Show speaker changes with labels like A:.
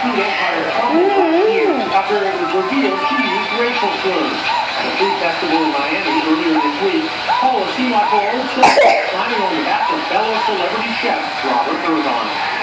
A: food empire crumbled last year after it was revealed she used racial slurs. At a food festival in Miami earlier this week, Paula seemed like her old self, climbing on behalf of fellow celebrity chef Robert Irvine.